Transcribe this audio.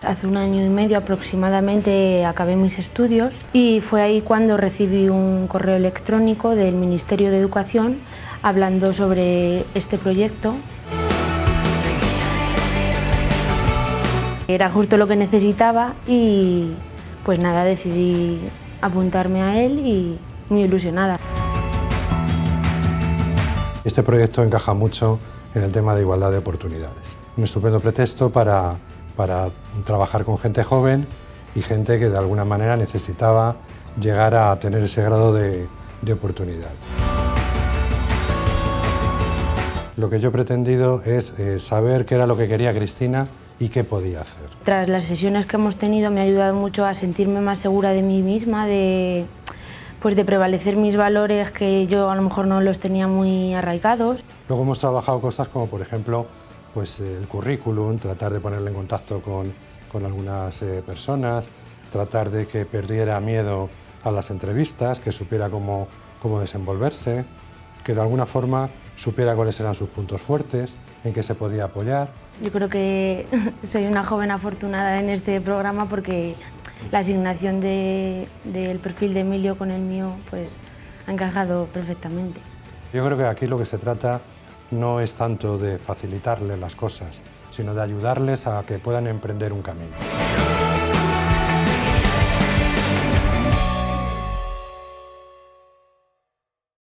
Hace 1 año y medio aproximadamente acabé mis estudios y fue ahí cuando recibí un correo electrónico del Ministerio de Educación hablando sobre este proyecto. Era justo lo que necesitaba y pues nada, decidí apuntarme a él y muy ilusionada. Este proyecto encaja mucho en el tema de igualdad de oportunidades. Un estupendo pretexto para trabajar con gente joven y gente que de alguna manera necesitaba llegar a tener ese grado de oportunidad. Lo que yo he pretendido es saber qué era lo que quería Cristina y qué podía hacer. Tras las sesiones que hemos tenido me ha ayudado mucho a sentirme más segura de mí misma, de prevalecer mis valores que yo a lo mejor no los tenía muy arraigados. Luego hemos trabajado cosas como, por ejemplo, pues el currículum, tratar de ponerle en contacto con algunas personas, tratar de que perdiera miedo a las entrevistas, que supiera cómo desenvolverse, que de alguna forma supiera cuáles eran sus puntos fuertes, en qué se podía apoyar. Yo creo que soy una joven afortunada en este programa porque la asignación del perfil de Emilio con el mío pues, ha encajado perfectamente. Yo creo que aquí lo que se trata no es tanto de facilitarles las cosas, sino de ayudarles a que puedan emprender un camino.